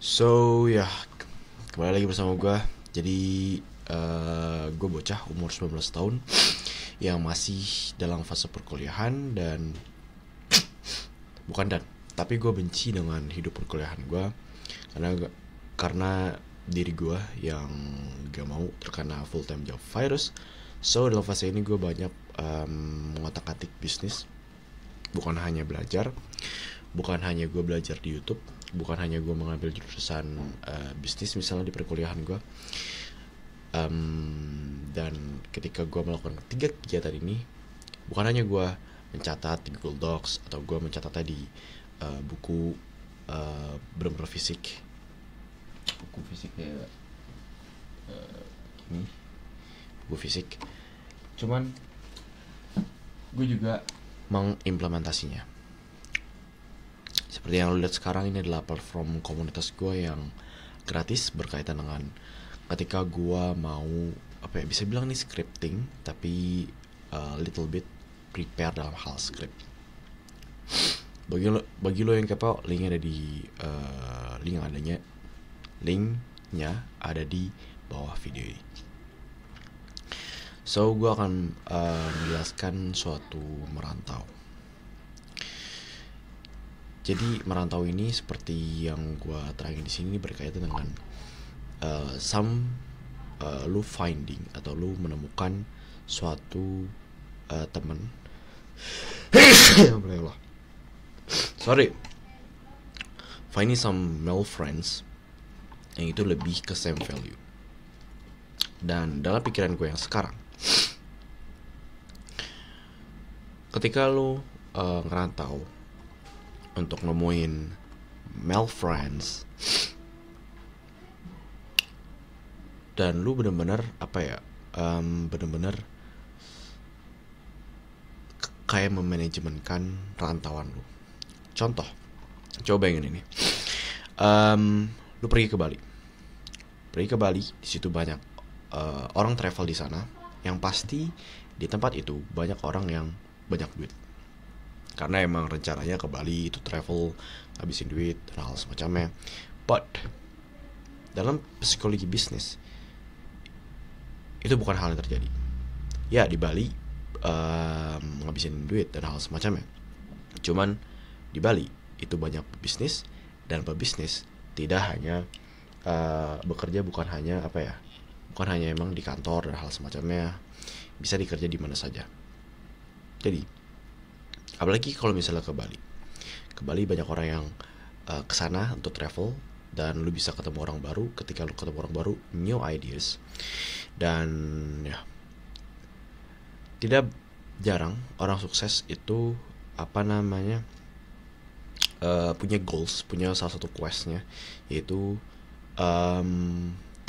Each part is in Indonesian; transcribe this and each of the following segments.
Kembali lagi bersama gue. Jadi gue bocah umur 19 tahun yang masih dalam fase perkuliahan tapi gue benci dengan hidup perkuliahan gue karena diri gue yang gak mau terkena full time job virus. So dalam fase ini gue banyak mengotak-atik bisnis. Bukan hanya belajar, bukan hanya gue belajar di YouTube, bukan hanya gue mengambil jurusan bisnis misalnya di perkuliahan gue. Dan ketika gue melakukan ketiga kegiatan ini, bukan hanya gue mencatat di Google Docs atau gue mencatatnya di buku benar-benar fisik, buku fisik kayak ini, buku fisik. Cuman gue juga mengimplementasinya. Seperti yang lo lihat sekarang, ini adalah platform komunitas gue yang gratis berkaitan dengan ketika gue mau bisa bilang nih scripting, tapi little bit prepare dalam hal script. Bagi lo yang kepo, linknya ada di bawah video ini. So gue akan menjelaskan suatu merantau. Jadi merantau ini seperti yang gue terangin di sini berkaitan dengan lu finding atau lu menemukan suatu teman. Finding some male friends yang itu lebih ke same value. Dan dalam pikiran gue yang sekarang, ketika lu ngerantau untuk nemuin male friends dan lu bener-bener kayak memanajemenkan rantauan lu. Contoh, coba bayangin ini. Lu pergi ke Bali. Di situ banyak orang travel di sana, yang pasti di tempat itu banyak orang yang banyak duit. Karena emang rencananya ke Bali itu travel, ngabisin duit dan hal semacamnya. But dalam psikologi bisnis itu bukan hal yang terjadi. Ya, di Bali ngabisin duit dan hal semacamnya. Cuman di Bali itu banyak pebisnis, dan pebisnis tidak hanya bekerja bukan hanya emang di kantor dan hal semacamnya. Bisa dikerja di mana saja. Jadi apalagi kalau misalnya ke Bali banyak orang yang kesana untuk travel, dan lu bisa ketemu orang baru. Ketika lu ketemu orang baru, new ideas. Dan ya, tidak jarang orang sukses itu punya goals, punya salah satu questnya, yaitu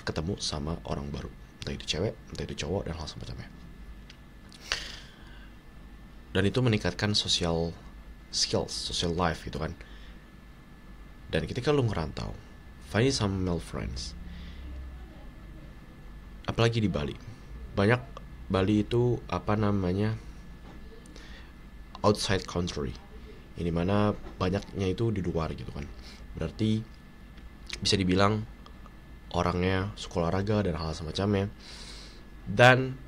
ketemu sama orang baru, entah itu cewek, entah itu cowok, dan hal semacamnya. Dan itu meningkatkan social skills, social life gitu kan. Dan ketika lu ngerantau, finding some male friends, apalagi di Bali, Bali itu outside country, ini mana banyaknya itu di luar gitu kan. Berarti bisa dibilang orangnya suka olahraga dan hal semacamnya. Dan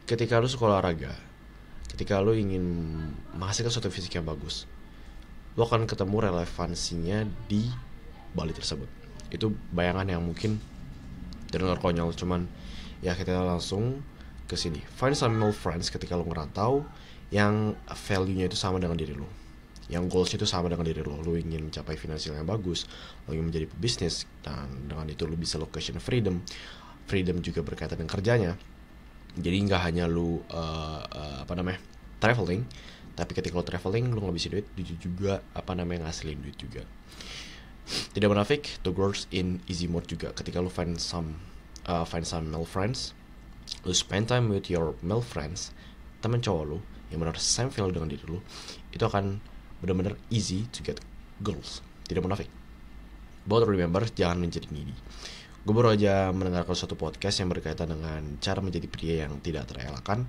ketika lu suka olahraga, ketika lu ingin menghasilkan suatu fisik yang bagus, lu akan ketemu relevansinya di Bali tersebut. Itu bayangan yang mungkin terdengar konyol, cuman ya kita langsung ke sini. Find some male friends ketika lu ngerantau yang value-nya itu sama dengan diri lu, yang goals-nya itu sama dengan diri lu. Lu ingin mencapai finansial yang bagus, lu ingin menjadi pebisnis, dan dengan itu lu bisa location freedom juga berkaitan dengan kerjanya. Jadi nggak hanya lu traveling, tapi ketika lu traveling lu ngabisin duit juga ngasilin duit juga. Tidak munafik, the girls in easy mode juga. Ketika lu find some male friends, lu spend time with your male friends, teman cowok lu yang benar same value dengan diri lu, itu akan benar-benar easy to get girls. Tidak munafik. But remember, jangan menjadi needy. Gue baru aja mendengarkan suatu podcast yang berkaitan dengan cara menjadi pria yang tidak terelakkan.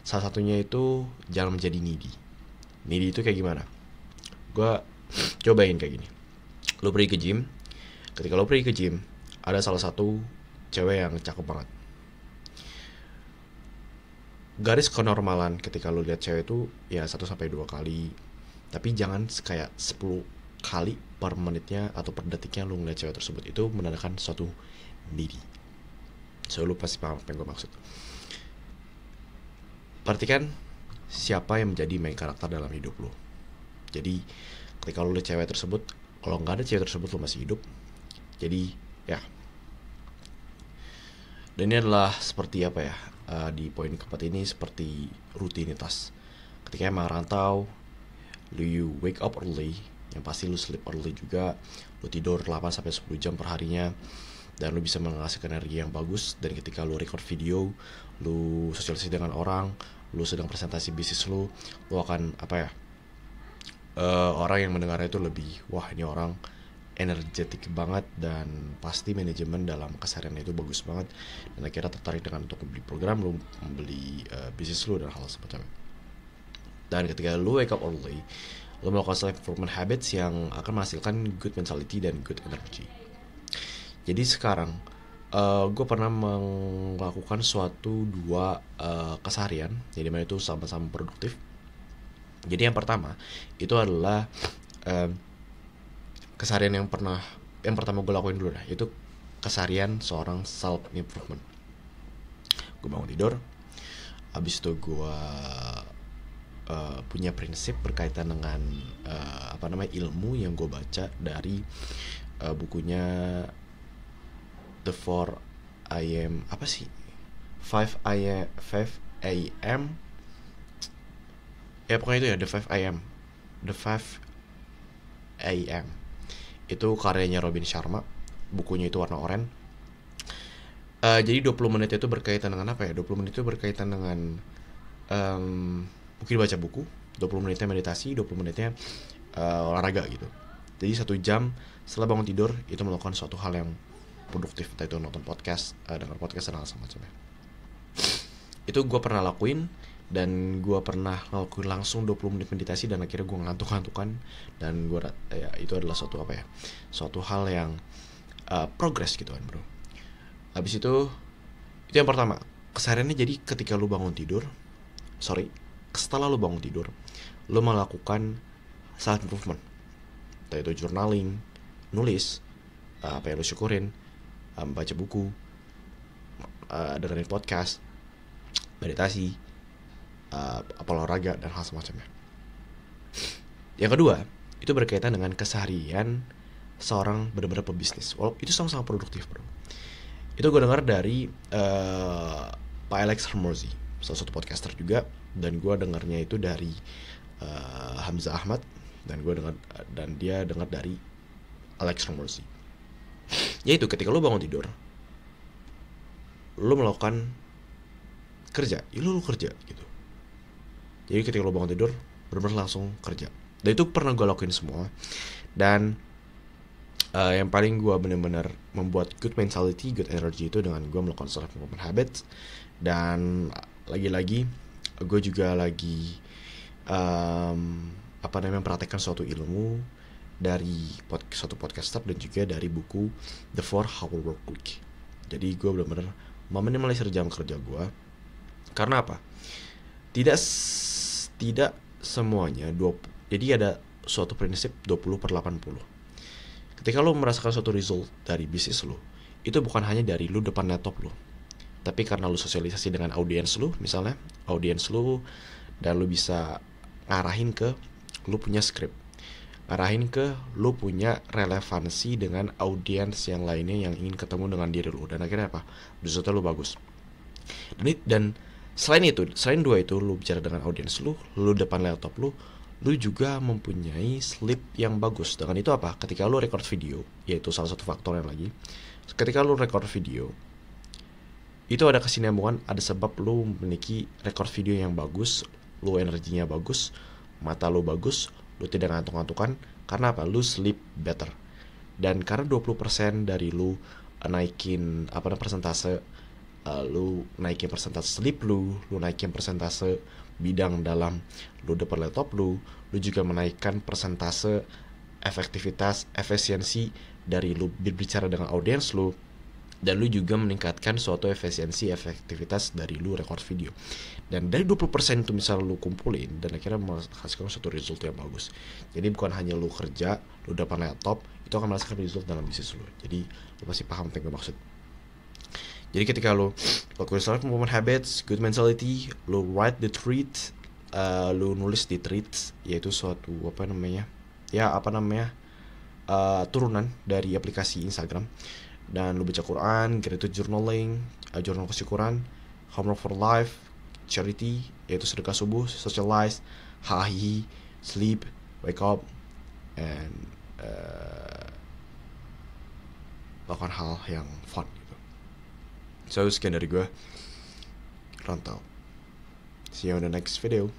Salah satunya itu jangan menjadi needy. Needy itu kayak gimana? Gue cobain kayak gini. Lu pergi ke gym, ketika lo pergi ke gym, ada salah satu cewek yang cakep banget. Garis kenormalan ketika lo lihat cewek itu ya 1-2 kali, tapi jangan kayak 10 kali per menitnya atau per detiknya lo ngeliat cewek tersebut. Itu menandakan suatu needy. So lo pasti paham apa yang gue maksud. Perhatikan siapa yang menjadi main karakter dalam hidup lo. Jadi ketika lo lihat cewek tersebut, kalau nggak ada cewek tersebut lo masih hidup. Jadi ya. Dan ini adalah seperti apa ya, di poin keempat ini seperti rutinitas. Ketika emang rantau, you wake up early, yang pasti lu sleep early juga, lu tidur 8-10 jam per harinya, dan lu bisa menghasilkan energi yang bagus. Dan ketika lu record video, lu sosialisasi dengan orang, lu sedang presentasi bisnis lu akan apa ya, orang yang mendengarnya itu lebih, wah ini orang energetik banget, dan pasti manajemen dalam kesehariannya itu bagus banget, dan akhirnya tertarik dengan untuk membeli program lu, membeli bisnis lu dan hal semacamnya. Dan ketika lu wake up early, lu melakukan self improvement habits yang akan menghasilkan good mentality dan good energy. Jadi sekarang gue pernah melakukan suatu 2 keseharian, jadi mana itu sama-sama produktif. Jadi yang pertama itu adalah keseharian yang pertama gue lakuin dulu dah, itu keseharian seorang self improvement. Gue bangun tidur, abis itu gue punya prinsip berkaitan dengan ilmu yang gue baca dari bukunya The 4 AM 5 AM ya pokoknya itu ya, The 5 AM itu karyanya Robin Sharma, bukunya itu warna oranye. Jadi 20 menit itu berkaitan dengan apa ya, 20 menit itu berkaitan dengan mungkin baca buku, 20 menitnya meditasi, 20 menitnya olahraga gitu. Jadi 1 jam setelah bangun tidur itu melakukan suatu hal yang produktif, entah itu nonton podcast, dengar podcast dan hal semacamnya. Itu gue pernah lakuin, dan gue pernah ngelakuin langsung 20 menit meditasi, dan akhirnya gue ngantuk-ngantukan, dan gue ya itu adalah suatu hal yang progress gitu kan bro. Habis itu yang pertama kesehariannya. Jadi ketika lu bangun tidur, setelah lu bangun tidur, lu melakukan self improvement, entah itu journaling, nulis apa yang lu syukurin, baca buku, dengerin podcast, meditasi, olahraga dan hal semacamnya. Yang kedua itu berkaitan dengan keseharian seorang benar-benar pebisnis. Walaupun itu sama-sama produktif bro. Itu gue dengar dari Pak Alex Hormozi, salah satu podcaster juga, dan gue dengarnya itu dari Hamzah Ahmad, dan dia dengar dari Alex Hormozi. Yaitu ketika lu bangun tidur, lu melakukan kerja, lu kerja gitu. Jadi ketika lo bangun tidur, benar-benar langsung kerja. Dan itu pernah gue lakuin semua. Dan yang paling gue benar-benar membuat good mentality, good energy itu dengan gue melakukan self improvement habits. Dan lagi-lagi gue juga lagi mempraktekkan suatu ilmu dari suatu podcaster, dan juga dari buku The 4 Hour Work Week. Jadi gue benar-benar meminimalisir jam kerja gue. Karena apa? Tidak semuanya 20. Jadi ada suatu prinsip 20/80. Ketika lo merasakan suatu result dari bisnis lo, itu bukan hanya dari lo depan laptop lo, tapi karena lo sosialisasi dengan audiens lo, misalnya audiens lo, dan lo bisa ngarahin ke lo punya script, ngarahin ke lo punya relevansi dengan audiens yang lainnya yang ingin ketemu dengan diri lo, dan akhirnya apa? Resultnya lo bagus. Dan selain 2 itu, lu bicara dengan audiens lu depan laptop lu juga mempunyai sleep yang bagus. Dengan itu apa? Ketika lu record video, yaitu salah satu faktor yang lagi. Ketika lu record video, itu ada kesinambungan, ada sebab lu memiliki record video yang bagus, lu energinya bagus, mata lu bagus, lu tidak ngantuk-ngantukan. Karena apa? Lu sleep better. Dan karena 20% dari lu naikin persentase, lu naikin persentase sleep lu naikin persentase bidang dalam lu depan laptop lu juga menaikkan persentase efektivitas, efisiensi dari lu berbicara dengan audiens lu, dan lu juga meningkatkan suatu efektivitas dari lu record video. Dan dari 20% itu misal lu kumpulin dan akhirnya menghasilkan suatu result yang bagus. Jadi bukan hanya lu kerja, lu dapat laptop, itu akan menghasilkan result dalam bisnis lu. Jadi lu pasti paham apa yang gue maksud. Jadi ketika lu lakuin self improvement habits, good mentality, lu write the tweet, lu nulis di tweets, yaitu suatu turunan dari aplikasi Instagram, dan lu baca Quran, gratitude journaling, jurnal kesyukuran, homework for life, charity, yaitu sedekah subuh, socialize, hahi, sleep, wake up, and lakukan hal yang fun gitu. So sekian dari gue, Rantau. See you in the next video.